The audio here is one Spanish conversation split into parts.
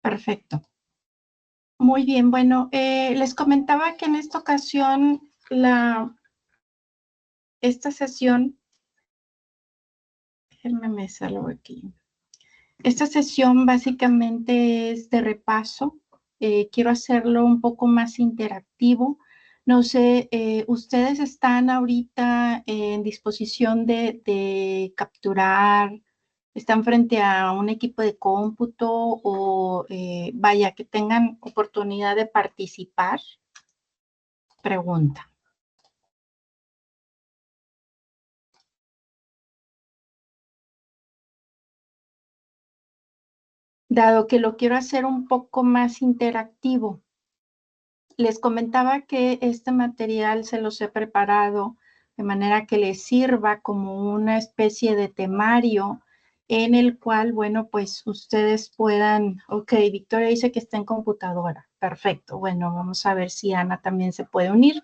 Perfecto. Muy bien, bueno, les comentaba que en esta ocasión esta sesión, déjenme me salgo aquí. Esta sesión básicamente es de repaso. Quiero hacerlo un poco más interactivo. No sé, ¿ustedes están ahorita en disposición de capturar? ¿Están frente a un equipo de cómputo o vaya, que tengan oportunidad de participar? Pregunta. Dado que lo quiero hacer un poco más interactivo, les comentaba que este material se los he preparado de manera que les sirva como una especie de temario en el cual, bueno, pues ustedes puedan, ok, Victoria dice que está en computadora, perfecto, bueno, vamos a ver si Ana también se puede unir.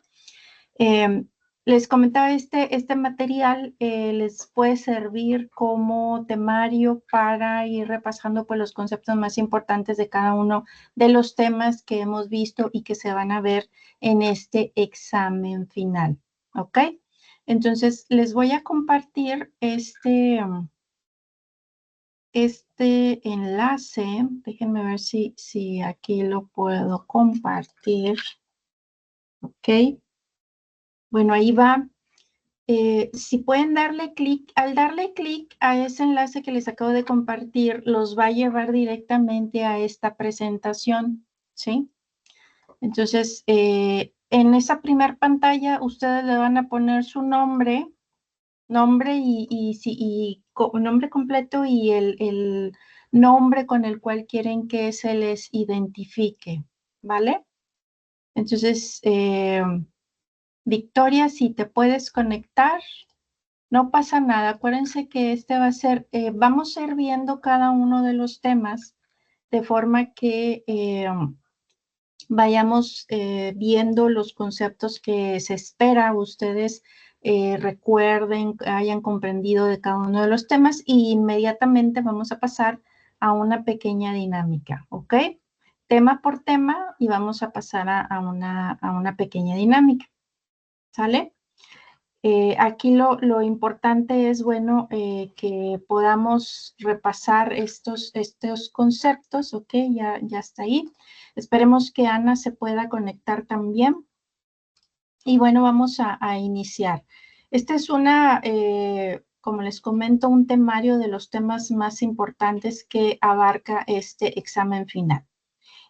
Les comentaba, este material les puede servir como temario para ir repasando pues, los conceptos más importantes de cada uno de los temas que hemos visto y que se van a ver en este examen final, ¿ok? Entonces, les voy a compartir este enlace. Déjenme ver si aquí lo puedo compartir, ¿ok? Bueno, ahí va. Si pueden darle clic, al darle clic a ese enlace que les acabo de compartir, los va a llevar directamente a esta presentación, ¿sí? Entonces, en esa primera pantalla, ustedes le van a poner su nombre nombre completo y el nombre con el cual quieren que se les identifique, ¿vale? Entonces, Victoria, si te puedes conectar. No pasa nada, acuérdense que este va a ser, vamos a ir viendo cada uno de los temas de forma que vayamos viendo los conceptos que se espera ustedes recuerden, hayan comprendido de cada uno de los temas y inmediatamente vamos a pasar a una pequeña dinámica, ¿ok? Tema por tema y vamos a pasar a una pequeña dinámica, ¿sale? Aquí lo importante es, bueno, que podamos repasar estos conceptos, ¿ok? Ya está ahí. Esperemos que Ana se pueda conectar también. Y bueno, vamos a iniciar. Este es como les comento, un temario de los temas más importantes que abarca este examen final.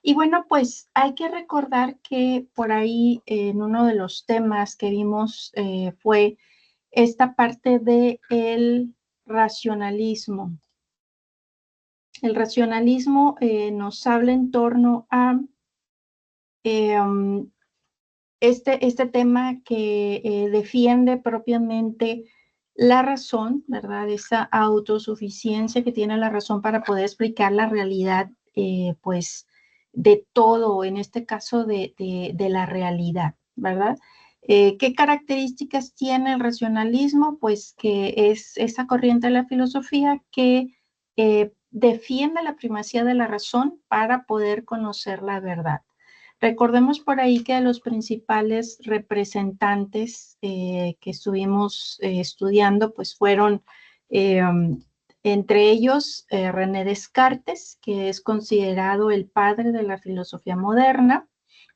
Y bueno, pues hay que recordar que por ahí en uno de los temas que vimos fue esta parte del racionalismo. El racionalismo nos habla en torno a este tema que defiende propiamente la razón, ¿verdad? Esa autosuficiencia que tiene la razón para poder explicar la realidad, pues, de todo, en este caso de la realidad, ¿verdad? ¿Qué características tiene el racionalismo? Pues que es esa corriente de la filosofía que defiende la primacía de la razón para poder conocer la verdad. Recordemos por ahí que los principales representantes que estuvimos estudiando, pues fueron entre ellos René Descartes, que es considerado el padre de la filosofía moderna,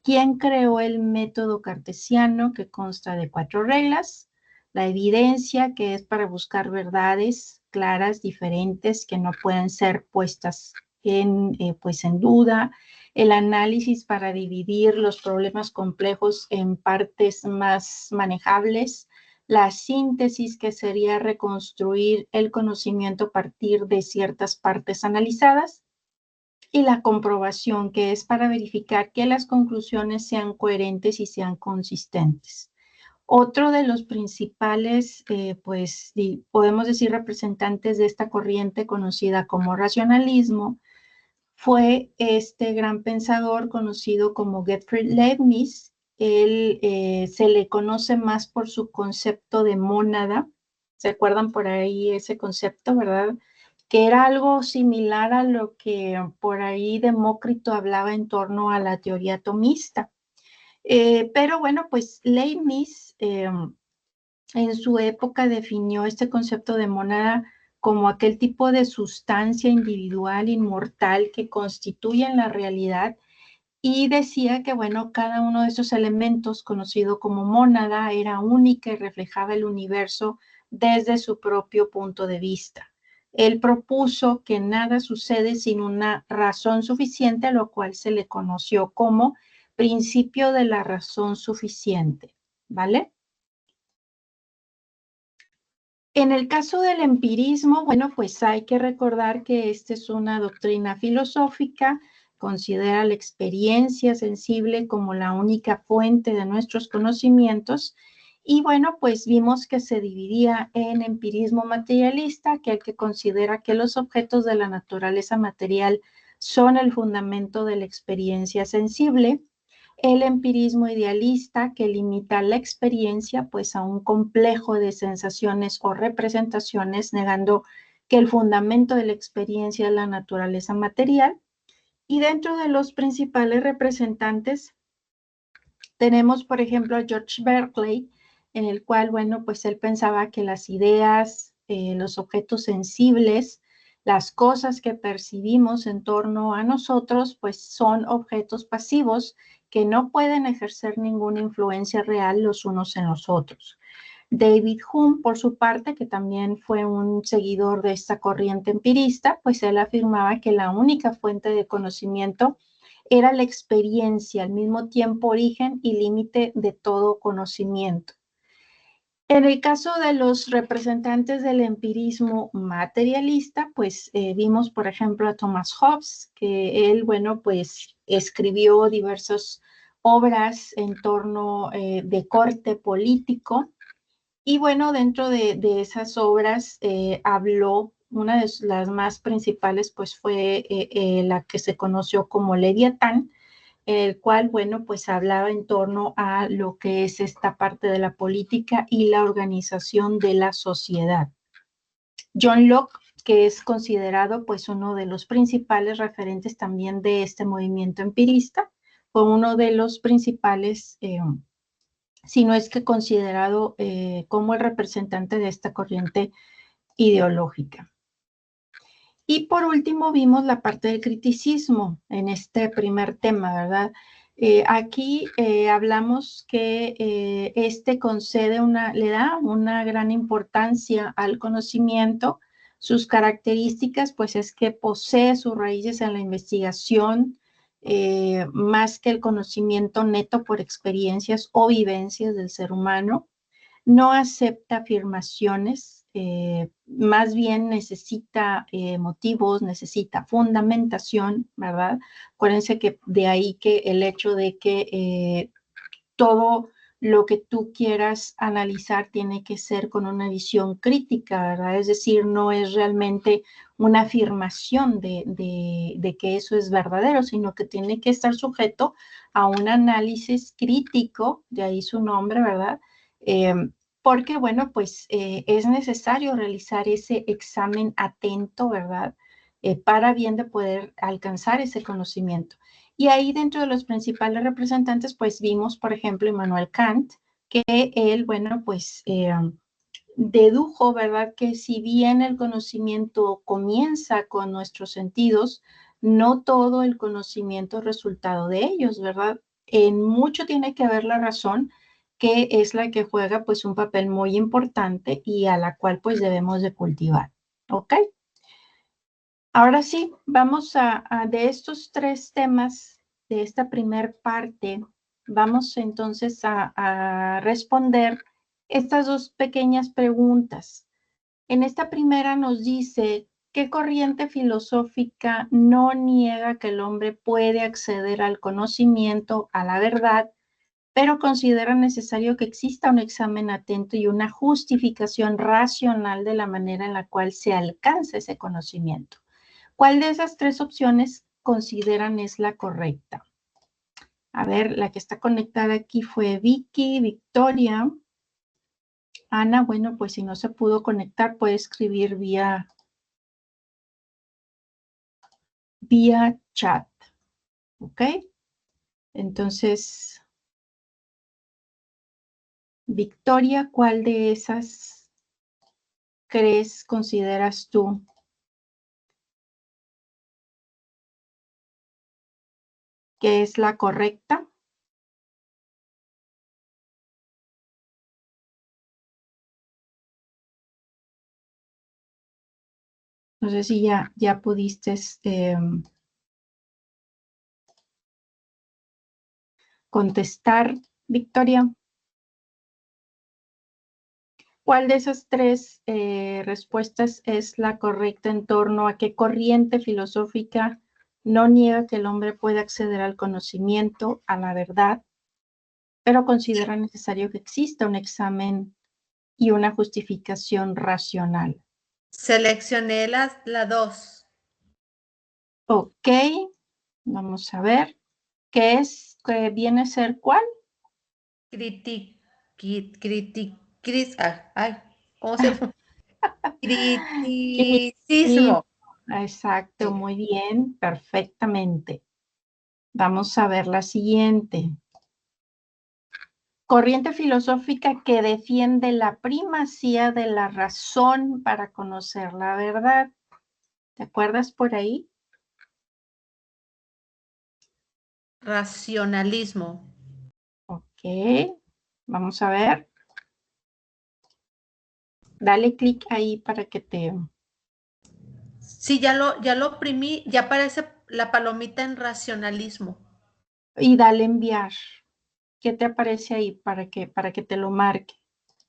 quien creó el método cartesiano que consta de 4 reglas, la evidencia, que es para buscar verdades claras, diferentes, que no pueden ser puestas pues en duda, el análisis para dividir los problemas complejos en partes más manejables, la síntesis, que sería reconstruir el conocimiento a partir de ciertas partes analizadas, y la comprobación, que es para verificar que las conclusiones sean coherentes y sean consistentes. Otro de los principales, pues podemos decir representantes de esta corriente conocida como racionalismo, fue este gran pensador conocido como Gottfried Leibniz. Él se le conoce más por su concepto de mónada. ¿Se acuerdan por ahí ese concepto, verdad? que era algo similar a lo que por ahí Demócrito hablaba en torno a la teoría atomista. Pero bueno, pues Leibniz en su época definió este concepto de mónada como aquel tipo de sustancia individual inmortal que constituye la realidad, y decía que, bueno, cada uno de esos elementos, conocido como mónada, era única y reflejaba el universo desde su propio punto de vista. Él propuso que nada sucede sin una razón suficiente, a lo cual se le conoció como principio de la razón suficiente, ¿vale? En el caso del empirismo, bueno, pues hay que recordar que esta es una doctrina filosófica, considera la experiencia sensible como la única fuente de nuestros conocimientos, y bueno, pues vimos que se dividía en empirismo materialista, que el que considera que los objetos de la naturaleza material son el fundamento de la experiencia sensible; el empirismo idealista, que limita la experiencia pues a un complejo de sensaciones o representaciones, negando que el fundamento de la experiencia es la naturaleza material. Y dentro de los principales representantes tenemos, por ejemplo, a George Berkeley, en el cual, bueno, pues él pensaba que las ideas, los objetos sensibles, las cosas que percibimos en torno a nosotros, pues son objetos pasivos que no pueden ejercer ninguna influencia real los unos en los otros. David Hume, por su parte, que también fue un seguidor de esta corriente empirista, pues él afirmaba que la única fuente de conocimiento era la experiencia, al mismo tiempo origen y límite de todo conocimiento. En el caso de los representantes del empirismo materialista, pues vimos, por ejemplo, a Thomas Hobbes, que él, bueno, pues escribió diversas obras en torno de corte político. Y bueno, dentro de esas obras habló, una de las más principales pues fue la que se conoció como Leviatán, el cual, bueno, pues hablaba en torno a lo que es esta parte de la política y la organización de la sociedad. John Locke, que es considerado pues uno de los principales referentes también de este movimiento empirista, fue uno de los principales si no es que considerado como el representante de esta corriente ideológica. Y por último vimos la parte del criticismo en este primer tema, ¿verdad? Aquí hablamos que este le da una gran importancia al conocimiento. Sus características, pues, es que posee sus raíces en la investigación, más que el conocimiento neto por experiencias o vivencias del ser humano. No acepta afirmaciones, más bien necesita motivos, necesita fundamentación, ¿verdad? Acuérdense que de ahí que el hecho de que todo lo que tú quieras analizar tiene que ser con una visión crítica, ¿verdad? Es decir, no es realmente una afirmación de que eso es verdadero, sino que tiene que estar sujeto a un análisis crítico, de ahí su nombre, ¿verdad? Porque, bueno, pues es necesario realizar ese examen atento, ¿verdad? Para bien de poder alcanzar ese conocimiento. Y ahí dentro de los principales representantes, pues vimos, por ejemplo, Immanuel Kant, que él, bueno, pues dedujo, ¿verdad?, que si bien el conocimiento comienza con nuestros sentidos, no todo el conocimiento es resultado de ellos, ¿verdad? En mucho tiene que ver la razón, que es la que juega pues un papel muy importante y a la cual pues debemos de cultivar, ¿ok? Ahora sí, vamos de estos tres temas, de esta primer parte, vamos entonces a responder estas dos pequeñas preguntas. En esta primera nos dice, ¿qué corriente filosófica no niega que el hombre puede acceder al conocimiento, a la verdad, pero considera necesario que exista un examen atento y una justificación racional de la manera en la cual se alcanza ese conocimiento? ¿Cuál de esas tres opciones consideran es la correcta? A ver, la que está conectada aquí fue Vicky, Victoria. Ana, bueno, pues si no se pudo conectar, puede escribir vía vía chat, ¿ok? Entonces, Victoria, ¿cuál de esas consideras tú que es la correcta? No sé si ya pudiste contestar, Victoria. ¿Cuál de esas tres respuestas es la correcta en torno a qué corriente filosófica no niega que el hombre puede acceder al conocimiento, a la verdad, pero considera necesario que exista un examen y una justificación racional? Seleccioné la 2. Ok, vamos a ver. ¿Qué viene a ser cuál? ¿Cómo se llama? Criticismo. Exacto, Sí. muy bien, perfectamente. Vamos a ver la siguiente. Corriente filosófica que defiende la primacía de la razón para conocer la verdad. ¿Te acuerdas por ahí? Racionalismo. Ok, vamos a ver. Dale clic ahí para que te... Sí, ya lo oprimí, ya aparece la palomita en racionalismo. Y dale enviar. ¿Qué te aparece ahí para que te lo marque?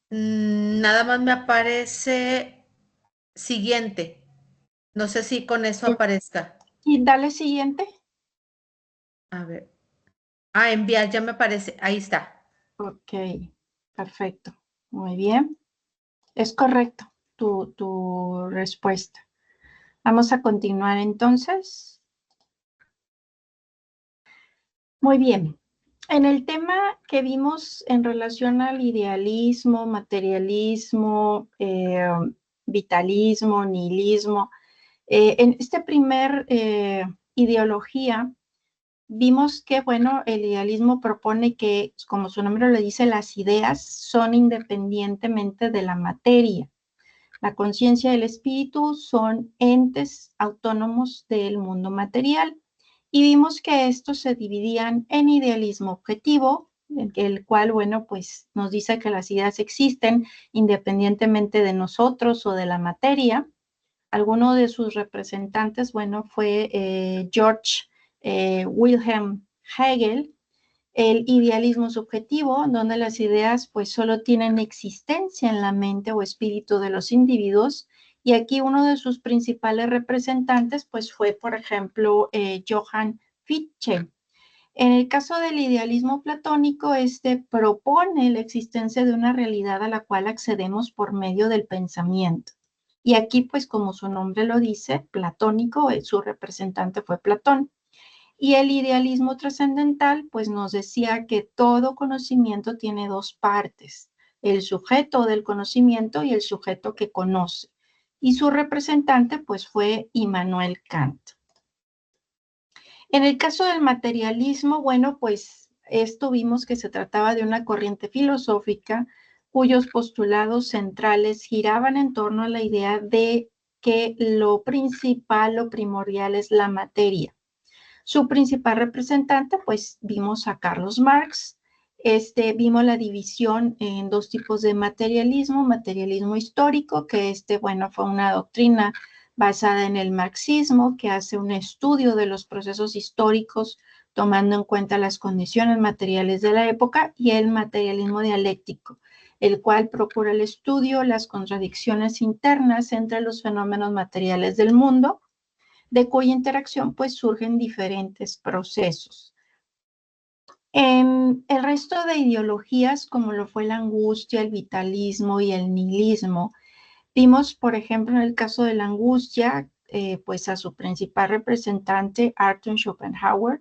Nada más me aparece siguiente. No sé si con eso aparezca. Y dale siguiente. A ver. Enviar, ya me aparece. Ahí está. Ok, perfecto. Muy bien. Es correcto tu respuesta. Vamos a continuar entonces. Muy bien. En el tema que vimos en relación al idealismo, materialismo, vitalismo, nihilismo, en este primer ideología, vimos que, bueno, el idealismo propone que, como su nombre lo dice, las ideas son independientemente de la materia. La conciencia y el espíritu son entes autónomos del mundo material. Y vimos que estos se dividían en idealismo objetivo, el cual, bueno, pues nos dice que las ideas existen independientemente de nosotros o de la materia. Alguno de sus representantes, bueno, fue George Wilhelm Hegel. El idealismo subjetivo, donde las ideas pues solo tienen existencia en la mente o espíritu de los individuos, y aquí uno de sus principales representantes pues fue, por ejemplo, Johann Fichte. En el caso del idealismo platónico, este propone la existencia de una realidad a la cual accedemos por medio del pensamiento. Y aquí, pues como su nombre lo dice, platónico, su representante fue Platón. Y el idealismo trascendental, pues nos decía que todo conocimiento tiene dos partes, el sujeto del conocimiento y el sujeto que conoce. Y su representante, pues fue Immanuel Kant. En el caso del materialismo, bueno, pues esto vimos que se trataba de una corriente filosófica cuyos postulados centrales giraban en torno a la idea de que lo principal, lo primordial es la materia. Su principal representante, pues vimos a Carlos Marx. Vimos la división en dos tipos de materialismo, materialismo histórico, que bueno, fue una doctrina basada en el marxismo, que hace un estudio de los procesos históricos tomando en cuenta las condiciones materiales de la época, y el materialismo dialéctico, el cual procura el estudio, las contradicciones internas entre los fenómenos materiales del mundo, de cuya interacción pues surgen diferentes procesos. En el resto de ideologías, como lo fue la angustia, el vitalismo y el nihilismo, vimos, por ejemplo, en el caso de la angustia, pues a su principal representante, Arthur Schopenhauer.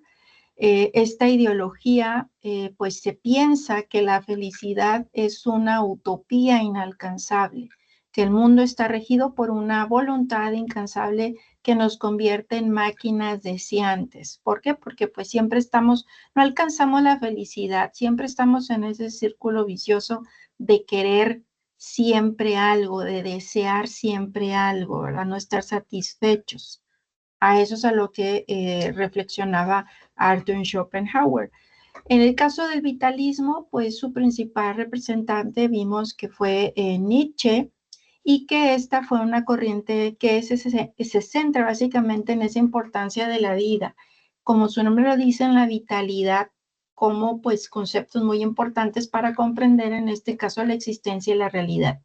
Esta ideología, pues se piensa que la felicidad es una utopía inalcanzable, que el mundo está regido por una voluntad incansable que nos convierte en máquinas deseantes. ¿Por qué? Porque pues siempre estamos, no alcanzamos la felicidad, siempre estamos en ese círculo vicioso de querer siempre algo, de desear siempre algo, ¿verdad? No estar satisfechos. A eso es a lo que reflexionaba Arthur Schopenhauer. En el caso del vitalismo, pues su principal representante vimos que fue Nietzsche, y que esta fue una corriente que se centra básicamente en esa importancia de la vida, como su nombre lo dice, en la vitalidad, como pues conceptos muy importantes para comprender en este caso la existencia y la realidad.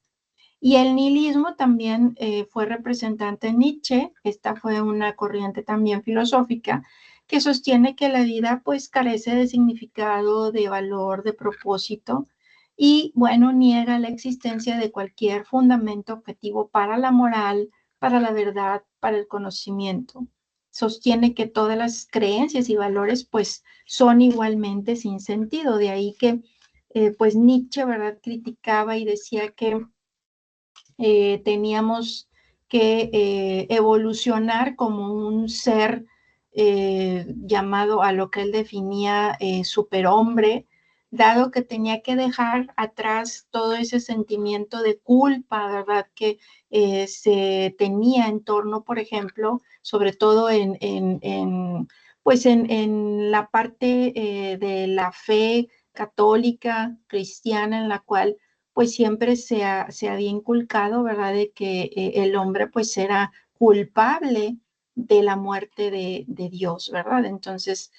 Y el nihilismo también fue representante en Nietzsche. Esta fue una corriente también filosófica que sostiene que la vida pues carece de significado, de valor, de propósito, y bueno, niega la existencia de cualquier fundamento objetivo para la moral, para la verdad, para el conocimiento. Sostiene que todas las creencias y valores pues son igualmente sin sentido. De ahí que pues Nietzsche, ¿verdad?, criticaba y decía que teníamos que evolucionar como un ser llamado a lo que él definía superhombre, dado que tenía que dejar atrás todo ese sentimiento de culpa, ¿verdad?, que se tenía en torno, por ejemplo, sobre todo pues en la parte de la fe católica, cristiana, en la cual pues siempre se había inculcado, ¿verdad?, de que el hombre pues era culpable de la muerte de Dios, ¿verdad? Entonces,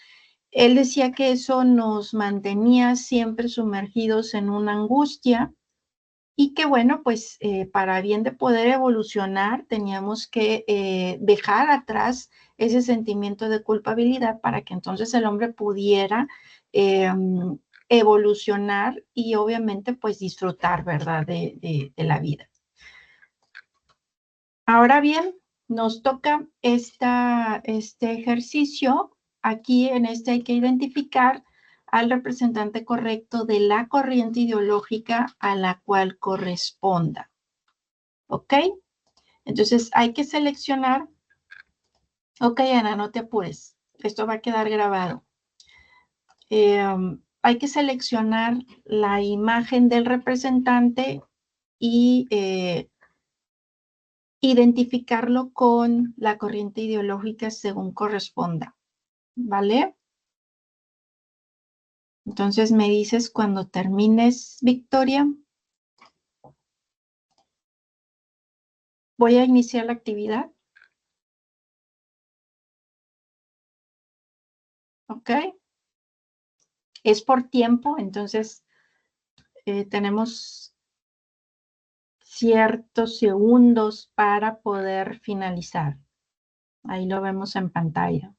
él decía que eso nos mantenía siempre sumergidos en una angustia, y que bueno, pues para bien de poder evolucionar teníamos que dejar atrás ese sentimiento de culpabilidad para que entonces el hombre pudiera eh, evolucionar y obviamente pues disfrutar, ¿verdad?, de la vida. Ahora bien, nos toca este ejercicio. Aquí en este hay que identificar al representante correcto de la corriente ideológica a la cual corresponda. ¿Ok? Entonces hay que seleccionar. Ok, Ana, no te apures. Esto va a quedar grabado. Hay que seleccionar la imagen del representante y identificarlo con la corriente ideológica según corresponda. ¿Vale? Entonces me dices cuando termines, Victoria. Voy a iniciar la actividad. ¿Ok? Es por tiempo, entonces tenemos ciertos segundos para poder finalizar. Ahí lo vemos en pantalla.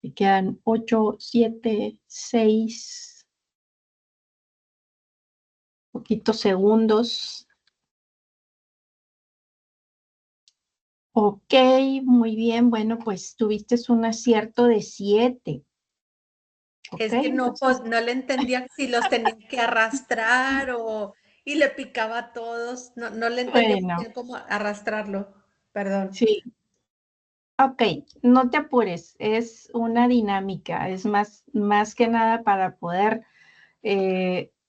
Y quedan 8, 7, 6, poquitos segundos. Ok, muy bien. Bueno, pues tuviste un acierto de 7. Es Ok, que no, entonces, no le entendía si los tenía que arrastrar y le picaba a todos. No le entendía muy bueno, bien cómo arrastrarlo. Perdón. sí. Ok, no te apures, es una dinámica, es más que nada para poder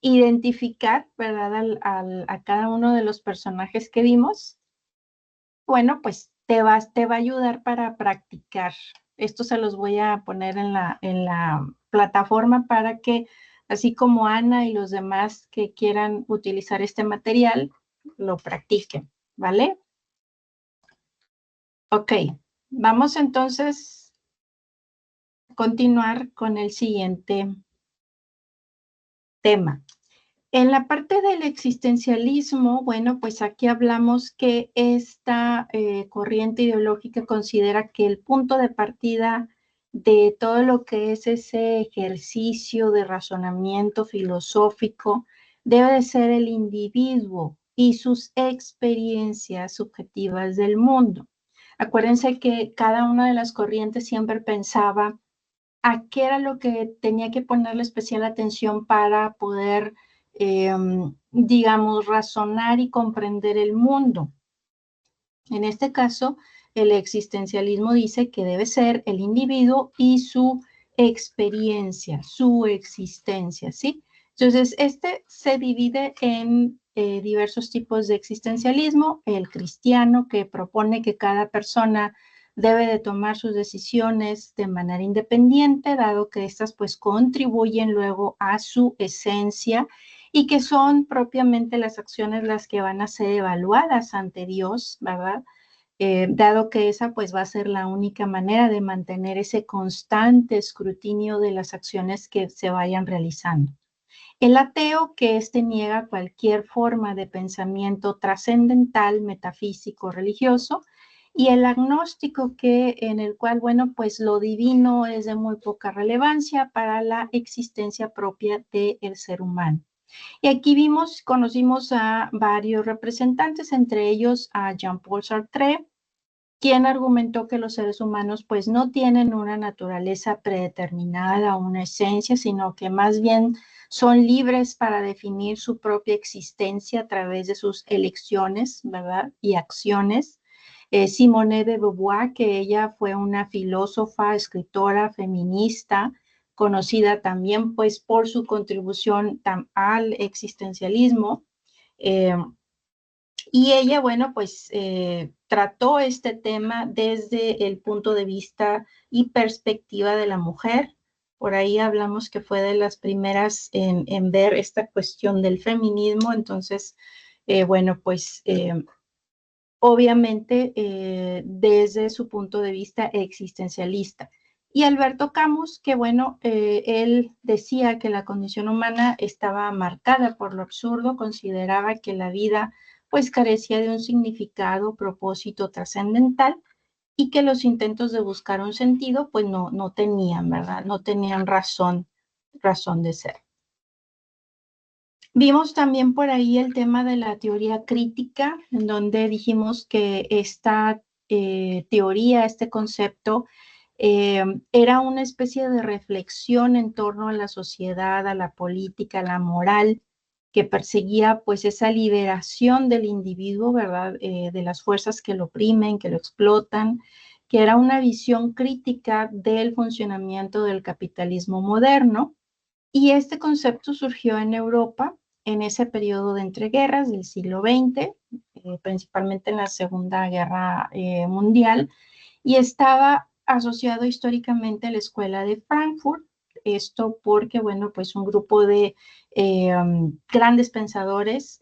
identificar, ¿verdad?, a cada uno de los personajes que vimos. Bueno, pues te va a ayudar para practicar. Esto se los voy a poner en la plataforma para que, así como Ana y los demás que quieran utilizar este material, lo practiquen, ¿vale? Ok, vamos entonces a continuar con el siguiente tema. En la parte del existencialismo, bueno, pues aquí hablamos que esta corriente ideológica considera que el punto de partida de todo lo que es ese ejercicio de razonamiento filosófico debe de ser el individuo y sus experiencias subjetivas del mundo. Acuérdense que cada una de las corrientes siempre pensaba a qué era lo que tenía que ponerle especial atención para poder digamos, razonar y comprender el mundo. En este caso, el existencialismo dice que debe ser el individuo y su experiencia, su existencia, ¿sí? Entonces, este se divide en diversos tipos de existencialismo. El cristiano, que propone que cada persona debe de tomar sus decisiones de manera independiente, dado que éstas pues contribuyen luego a su esencia y que son propiamente las acciones las que van a ser evaluadas ante Dios, ¿verdad? Dado que esa pues va a ser la única manera de mantener ese constante escrutinio de las acciones que se vayan realizando. El ateo, que éste niega cualquier forma de pensamiento trascendental, metafísico, religioso, y el agnóstico, que en el cual, bueno, pues lo divino es de muy poca relevancia para la existencia propia del ser humano. Y aquí conocimos a varios representantes, entre ellos a Jean-Paul Sartre, quien argumentó que los seres humanos pues no tienen una naturaleza predeterminada, una esencia, sino que más bien son libres para definir su propia existencia a través de sus elecciones, ¿verdad? Y acciones. Simone de Beauvoir, que ella fue una filósofa, escritora, feminista, conocida también pues por su contribución al existencialismo. Y ella, bueno, pues trató este tema desde el punto de vista y perspectiva de la mujer. Por ahí hablamos que fue de las primeras en ver esta cuestión del feminismo. Entonces, bueno, pues obviamente desde su punto de vista existencialista. Y Alberto Camus, que bueno, él decía que la condición humana estaba marcada por lo absurdo, consideraba que la vida pues carecía de un significado, propósito trascendental y que los intentos de buscar un sentido pues no tenían, ¿verdad? No tenían razón de ser. Vimos también por ahí el tema de la teoría crítica, en donde dijimos que esta teoría, este concepto, era una especie de reflexión en torno a la sociedad, a la política, a la moral, que perseguía pues esa liberación del individuo, ¿verdad? De las fuerzas que lo oprimen, que lo explotan, que era una visión crítica del funcionamiento del capitalismo moderno. Y este concepto surgió en Europa en ese periodo de entreguerras del siglo XX, principalmente en la Segunda Guerra Mundial, y estaba asociado históricamente a la Escuela de Frankfurt. Esto porque, bueno, pues un grupo de grandes pensadores,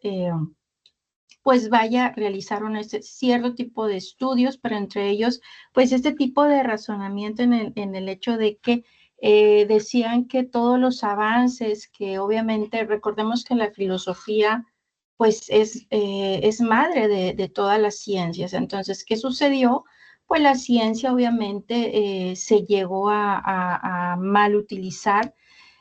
pues vaya, realizaron este cierto tipo de estudios, pero entre ellos, pues este tipo de razonamiento en el hecho de que decían que todos los avances, que obviamente recordemos que la filosofía pues es madre de todas las ciencias. Entonces, ¿qué sucedió? Pues la ciencia obviamente se llegó a mal utilizar.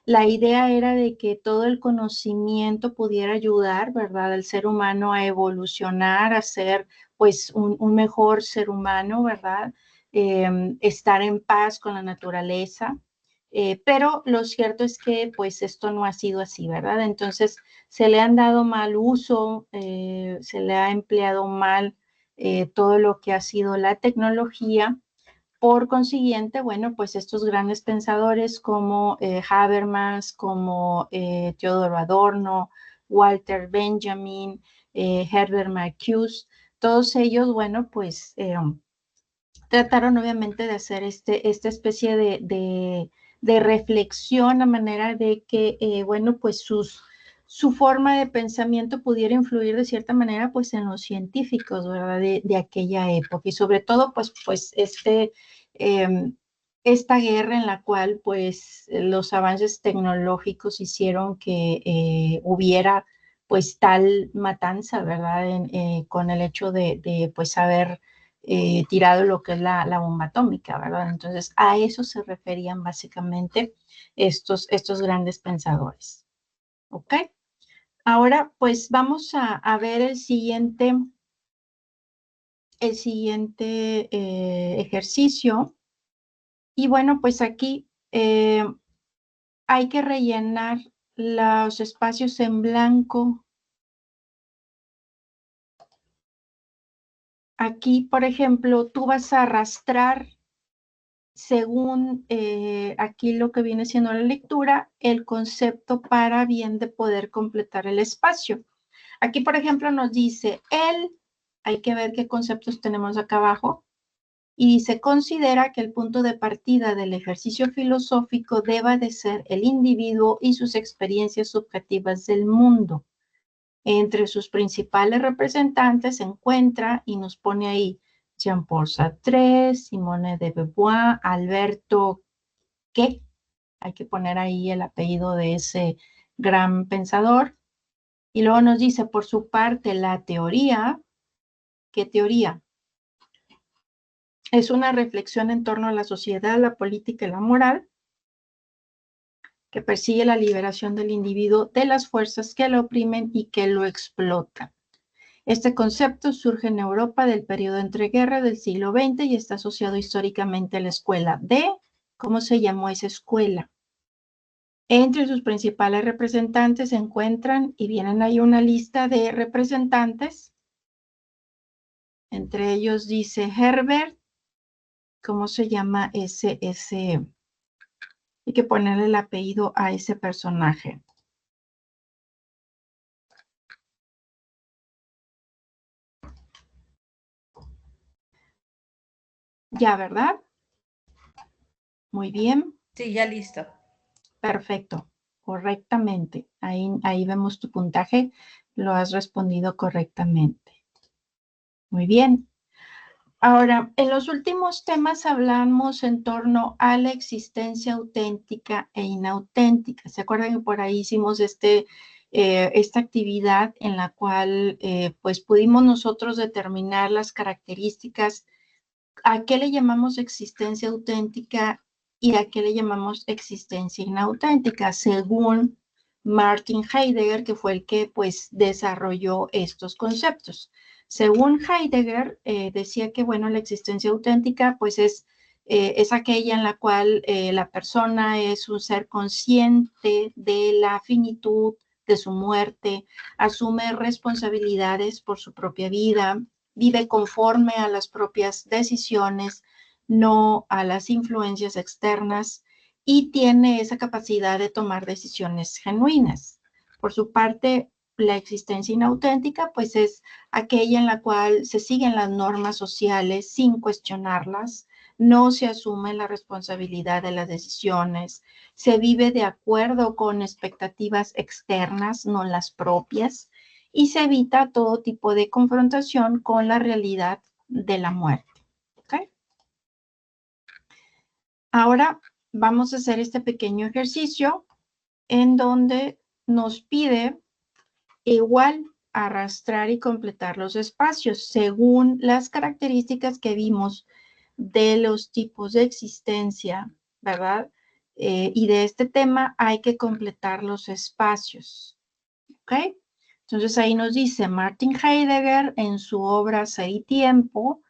La idea era de que todo el conocimiento pudiera ayudar, ¿verdad?, al ser humano a evolucionar, a ser pues un mejor ser humano, ¿verdad? Estar en paz con la naturaleza. Pero lo cierto es que pues esto no ha sido así, ¿verdad? Entonces se le han dado mal uso, se le ha empleado mal todo lo que ha sido la tecnología. Por consiguiente, bueno, pues estos grandes pensadores como Habermas, como Teodoro Adorno, Walter Benjamin, Herbert Marcuse, todos ellos, bueno, pues trataron obviamente de hacer esta especie de reflexión a manera de que, bueno, pues su forma de pensamiento pudiera influir de cierta manera pues en los científicos, ¿verdad? De aquella época y sobre todo pues esta guerra en la cual pues los avances tecnológicos hicieron que hubiera pues tal matanza, ¿verdad? Con el hecho de pues haber tirado lo que es la bomba atómica, ¿verdad? Entonces a eso se referían básicamente estos grandes pensadores, ¿ok? Ahora, pues vamos a ver el siguiente ejercicio. Y bueno, pues aquí hay que rellenar los espacios en blanco. Aquí, por ejemplo, tú vas a arrastrar, según aquí lo que viene siendo la lectura, el concepto para bien de poder completar el espacio. Aquí, por ejemplo, nos dice hay que ver qué conceptos tenemos acá abajo, y se considera que el punto de partida del ejercicio filosófico deba de ser el individuo y sus experiencias subjetivas del mundo. Entre sus principales representantes se encuentra, y nos pone ahí, Jean-Paul Sartre, Simone de Beauvoir, Alberto, ¿qué? Hay que poner ahí el apellido de ese gran pensador. Y luego nos dice, por su parte, la teoría. ¿Qué teoría? Es una reflexión en torno a la sociedad, la política y la moral, que persigue la liberación del individuo de las fuerzas que lo oprimen y que lo explotan. Este concepto surge en Europa del periodo entreguerra del siglo XX y está asociado históricamente a la escuela de, ¿cómo se llamó esa escuela? Entre sus principales representantes se encuentran, y vienen ahí una lista de representantes, entre ellos dice Herbert, ¿cómo se llama ese? Hay que ponerle el apellido a ese personaje. Ya, ¿verdad? Muy bien. Sí, ya listo. Perfecto, correctamente. Ahí vemos tu puntaje, lo has respondido correctamente. Muy bien. Ahora, en los últimos temas hablamos en torno a la existencia auténtica e inauténtica. ¿Se acuerdan que por ahí hicimos esta actividad en la cual pues pudimos nosotros determinar las características, a qué le llamamos existencia auténtica y a qué le llamamos existencia inauténtica, según Martin Heidegger, que fue el que pues desarrolló estos conceptos? Según Heidegger, decía que, bueno, la existencia auténtica pues es aquella en la cual la persona es un ser consciente de la finitud de su muerte, asume responsabilidades por su propia vida, vive conforme a las propias decisiones, no a las influencias externas, y tiene esa capacidad de tomar decisiones genuinas. Por su parte, la existencia inauténtica, pues es aquella en la cual se siguen las normas sociales sin cuestionarlas, no se asume la responsabilidad de las decisiones, se vive de acuerdo con expectativas externas, no las propias, y se evita todo tipo de confrontación con la realidad de la muerte. ¿Okay? Ahora vamos a hacer este pequeño ejercicio en donde nos pide igual arrastrar y completar los espacios según las características que vimos de los tipos de existencia, ¿verdad? Y de este tema hay que completar los espacios, ¿ok? Entonces ahí nos dice Martin Heidegger en su obra Ser y Tiempo,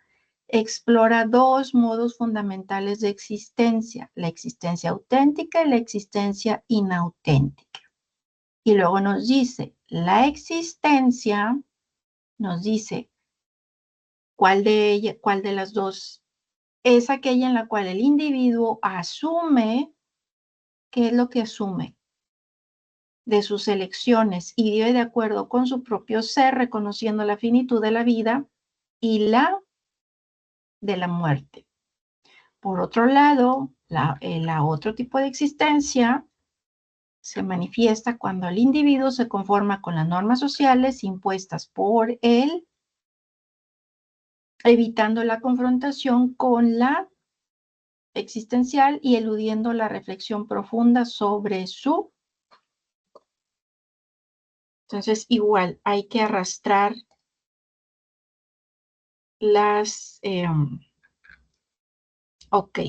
explora dos modos fundamentales de existencia, la existencia auténtica y la existencia inauténtica. Y luego nos dice, la existencia, nos dice cuál de las dos es aquella en la cual el individuo asume, ¿qué es lo que asume? De sus elecciones y vive de acuerdo con su propio ser, reconociendo la finitud de la vida y la de la muerte. Por otro lado, la otro tipo de existencia se manifiesta cuando el individuo se conforma con las normas sociales impuestas por él, evitando la confrontación con la existencial y eludiendo la reflexión profunda sobre su. Entonces, igual, hay que arrastrar las. Ok.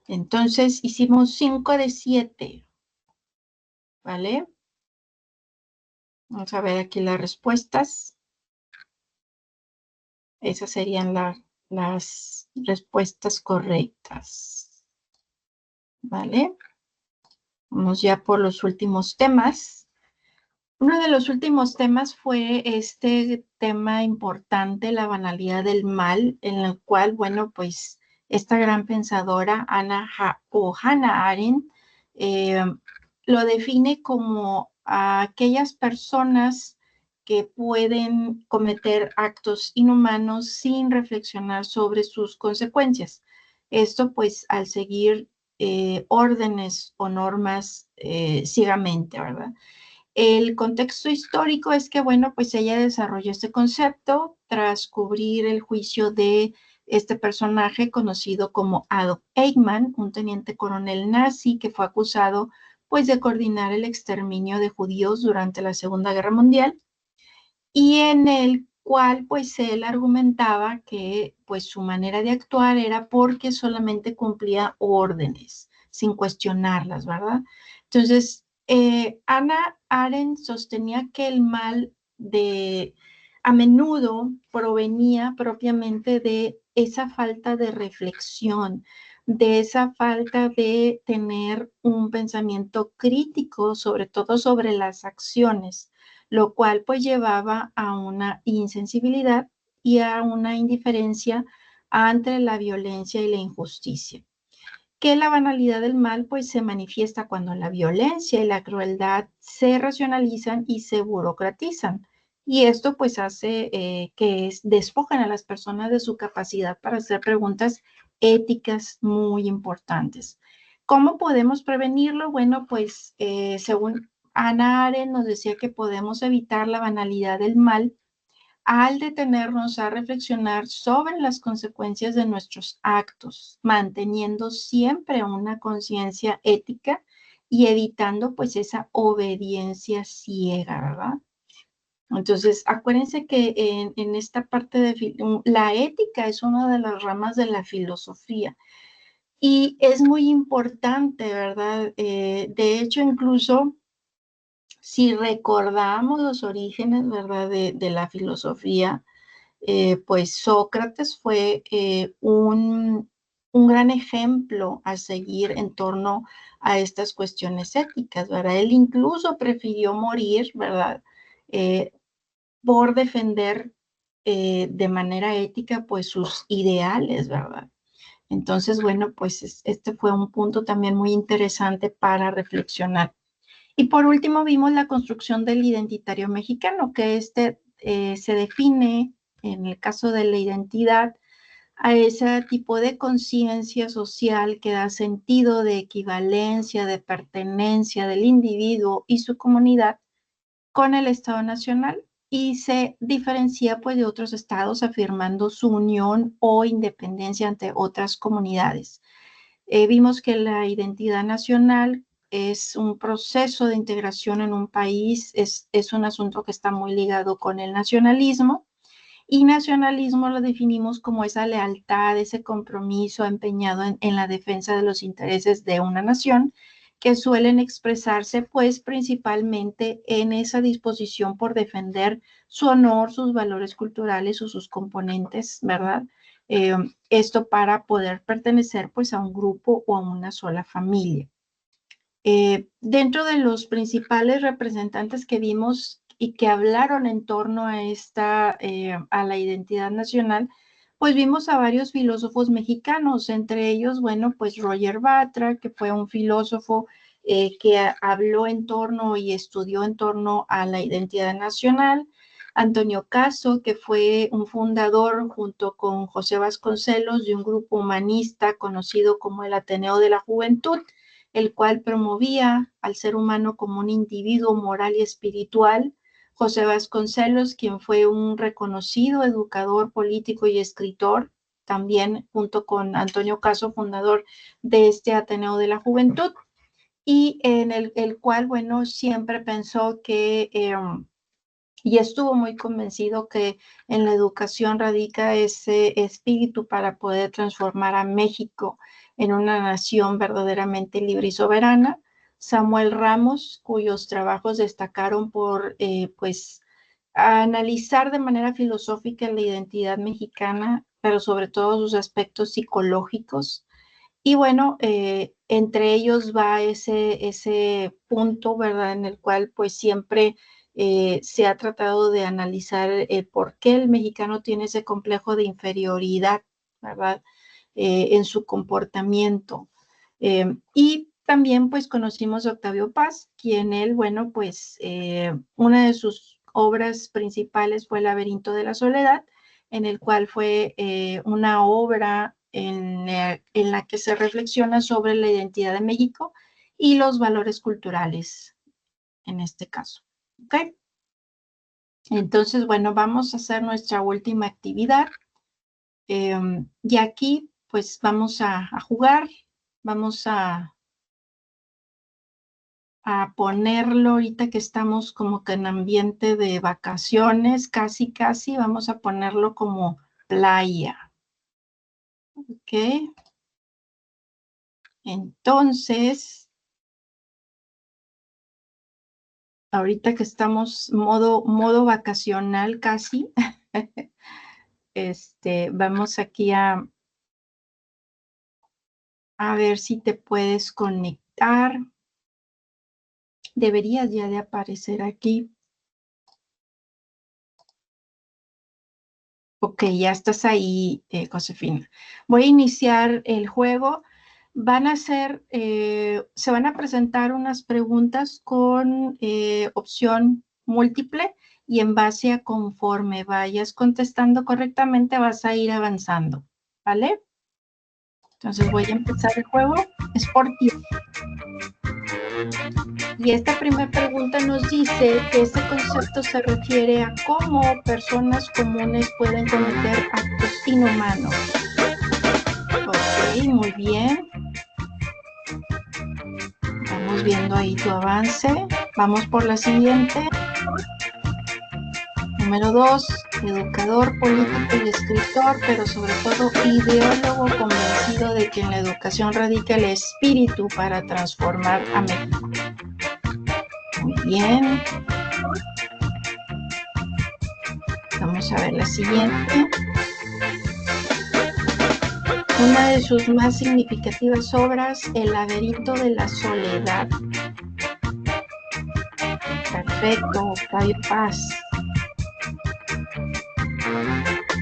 Entonces, hicimos 5 de 7. ¿Vale? Vamos a ver aquí las respuestas. Esas serían las respuestas correctas. ¿Vale? Vamos ya por los últimos temas. Uno de los últimos temas fue este tema importante, la banalidad del mal, en el cual, bueno, pues esta gran pensadora, Hannah Arendt, eh, lo define como a aquellas personas que pueden cometer actos inhumanos sin reflexionar sobre sus consecuencias. Esto pues al seguir órdenes o normas ciegamente, ¿verdad? El contexto histórico es que, bueno, pues ella desarrolló este concepto tras cubrir el juicio de este personaje conocido como Adolf Eichmann, un teniente coronel nazi que fue acusado, pues, de coordinar el exterminio de judíos durante la Segunda Guerra Mundial y en el cual, pues, él argumentaba que, pues, su manera de actuar era porque solamente cumplía órdenes, sin cuestionarlas, ¿verdad? Entonces, Hannah Arendt sostenía que el mal a menudo provenía propiamente de esa falta de reflexión, de esa falta de tener un pensamiento crítico, sobre todo sobre las acciones, lo cual pues llevaba a una insensibilidad y a una indiferencia ante la violencia y la injusticia. Que la banalidad del mal pues se manifiesta cuando la violencia y la crueldad se racionalizan y se burocratizan. Y esto pues hace que despojan a las personas de su capacidad para hacer preguntas éticas muy importantes. ¿Cómo podemos prevenirlo? Bueno, pues según Hannah Arendt nos decía que podemos evitar la banalidad del mal al detenernos a reflexionar sobre las consecuencias de nuestros actos, manteniendo siempre una conciencia ética y evitando pues esa obediencia ciega, ¿verdad? Entonces, acuérdense que en esta parte de la ética es una de las ramas de la filosofía y es muy importante, ¿verdad? De hecho, incluso si recordamos los orígenes, ¿verdad? De la filosofía, pues Sócrates fue un gran ejemplo a seguir en torno a estas cuestiones éticas, ¿verdad? Él incluso prefirió morir, ¿verdad? Eh, por defender de manera ética, pues sus ideales, ¿verdad? Entonces, bueno, pues este fue un punto también muy interesante para reflexionar. Y por último vimos la construcción del identitario mexicano, que se define, en el caso de la identidad, a ese tipo de conciencia social que da sentido de equivalencia, de pertenencia del individuo y su comunidad con el Estado Nacional y se diferencia pues de otros estados afirmando su unión o independencia ante otras comunidades. Vimos que la identidad nacional es un proceso de integración en un país, es un asunto que está muy ligado con el nacionalismo, y nacionalismo lo definimos como esa lealtad, ese compromiso empeñado en la defensa de los intereses de una nación, que suelen expresarse pues principalmente en esa disposición por defender su honor, sus valores culturales o sus componentes, ¿verdad? Eh, Esto para poder pertenecer pues a un grupo o a una sola familia. Dentro de los principales representantes que vimos y que hablaron en torno a a la identidad nacional, pues vimos a varios filósofos mexicanos, entre ellos, bueno, pues Roger Bartra, que fue un filósofo que habló en torno y estudió en torno a la identidad nacional, Antonio Caso, que fue un fundador junto con José Vasconcelos de un grupo humanista conocido como el Ateneo de la Juventud, el cual promovía al ser humano como un individuo moral y espiritual. José Vasconcelos, quien fue un reconocido educador político y escritor, también junto con Antonio Caso, fundador de este Ateneo de la Juventud, y en el cual, bueno, siempre pensó que y estuvo muy convencido que en la educación radica ese espíritu para poder transformar a México en una nación verdaderamente libre y soberana. Samuel Ramos, cuyos trabajos destacaron por pues analizar de manera filosófica la identidad mexicana, pero sobre todo sus aspectos psicológicos, Y bueno, entre ellos va ese punto, ¿verdad? En el cual pues siempre se ha tratado de analizar por qué el mexicano tiene ese complejo de inferioridad, ¿verdad? En su comportamiento. Y también pues conocimos a Octavio Paz, quien él, bueno, pues una de sus obras principales fue El laberinto de la soledad, en el cual fue una obra en la que se reflexiona sobre la identidad de México y los valores culturales, en este caso. ¿Ok? Entonces, bueno, vamos a hacer nuestra última actividad. Y aquí, pues, vamos a jugar, vamos a ponerlo ahorita que estamos como que en ambiente de vacaciones, casi, vamos a ponerlo como playa. ¿Ok? Entonces, ahorita que estamos modo vacacional casi, vamos aquí a ver si te puedes conectar. Deberías ya de aparecer aquí. Ok, ya estás ahí, Josefina. Voy a iniciar el juego. Se van a presentar unas preguntas con opción múltiple y en base a conforme vayas contestando correctamente vas a ir avanzando, ¿vale? Entonces voy a empezar el juego. Es por ti. Y esta primera pregunta nos dice que este concepto se refiere a cómo personas comunes pueden cometer actos inhumanos. Ok, muy bien. Vamos viendo ahí tu avance. Vamos por la siguiente. Número 2, educador, político y escritor, pero sobre todo ideólogo convencido de que en la educación radica el espíritu para transformar a México. Muy bien. Vamos a ver la siguiente. Una de sus más significativas obras, El laberinto de la soledad. Perfecto, Octavio Paz.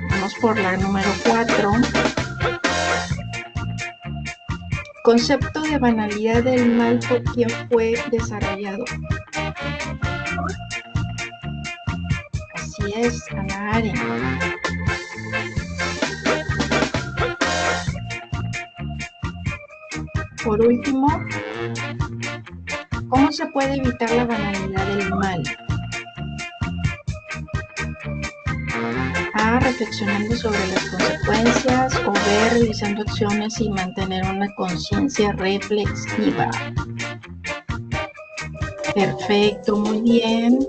Vamos por la número 4. Concepto de banalidad del mal por quien fue desarrollado. Así es, Hannah Arendt. Por último, ¿cómo se puede evitar la banalidad del mal? A, reflexionando sobre las consecuencias, o B, realizando acciones y mantener una conciencia reflexiva. Perfecto, muy bien.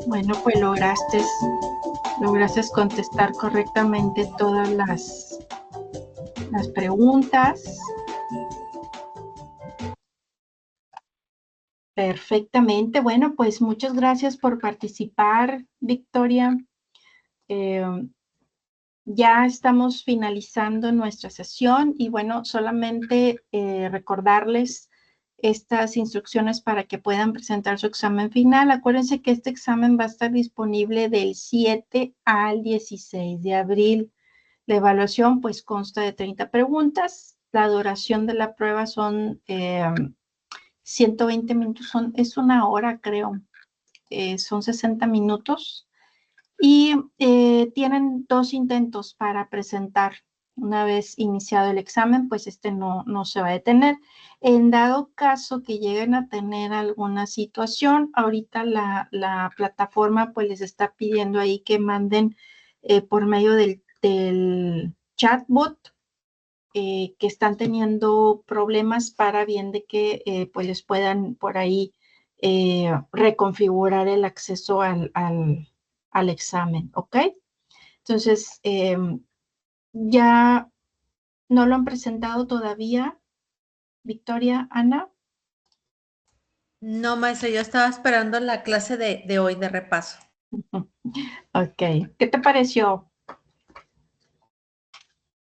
Bueno, pues lograste contestar correctamente todas las preguntas. Perfectamente. Bueno, pues muchas gracias por participar, Victoria. Ya estamos finalizando nuestra sesión y bueno, solamente recordarles estas instrucciones para que puedan presentar su examen final. Acuérdense que este examen va a estar disponible del 7 al 16 de abril. La evaluación pues consta de 30 preguntas. La duración de la prueba son 120 minutos, es una hora creo, son 60 minutos. Y tienen 2 intentos para presentar. Una vez iniciado el examen, pues no se va a detener. En dado caso que lleguen a tener alguna situación, ahorita la plataforma pues les está pidiendo ahí que manden por medio del chatbot que están teniendo problemas para bien de que pues les puedan por ahí reconfigurar el acceso al examen, ¿ok? Entonces, ya no lo han presentado todavía, Victoria, Ana. No, maestra, yo estaba esperando la clase de hoy de repaso. Ok, ¿qué te pareció?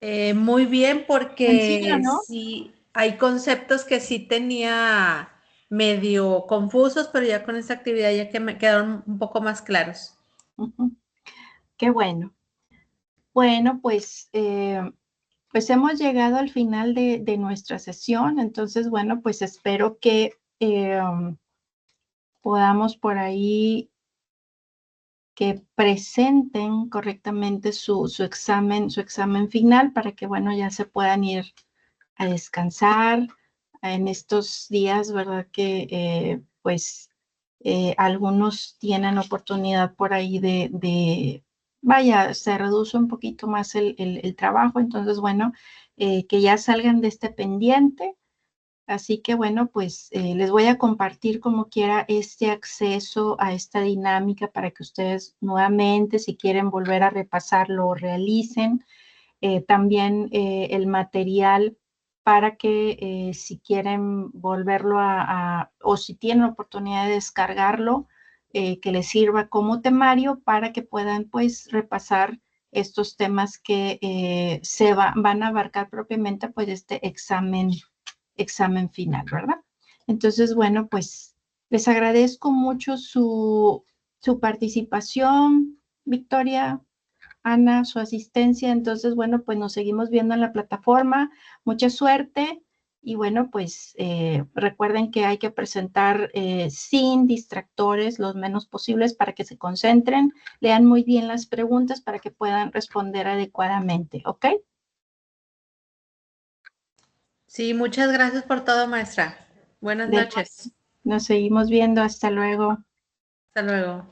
Muy bien, Sencillo, porque ¿no? sí, hay conceptos que sí tenía medio confusos, pero ya con esta actividad ya que me quedaron un poco más claros. Ujú. Qué bueno. Bueno, pues hemos llegado al final de nuestra sesión, entonces, bueno, pues espero que podamos por ahí que presenten correctamente su examen final para que, bueno, ya se puedan ir a descansar en estos días, ¿verdad? Que algunos tienen oportunidad por ahí vaya, se reduce un poquito más el trabajo, entonces, bueno, que ya salgan de este pendiente. Así que bueno, pues les voy a compartir como quiera este acceso a esta dinámica para que ustedes nuevamente, si quieren volver a repasarlo, realicen. También el material para que si quieren volverlo o si tienen oportunidad de descargarlo, que les sirva como temario para que puedan pues repasar estos temas que van a abarcar propiamente pues este examen final, ¿verdad? Entonces, bueno, pues les agradezco mucho su participación, Victoria, Ana, su asistencia. Entonces, bueno, pues nos seguimos viendo en la plataforma. Mucha suerte. Y bueno, pues recuerden que hay que presentar sin distractores los menos posibles para que se concentren, lean muy bien las preguntas para que puedan responder adecuadamente, ¿ok? Sí, muchas gracias por todo, maestra. Buenas De noches. Nos seguimos viendo. Hasta luego. Hasta luego.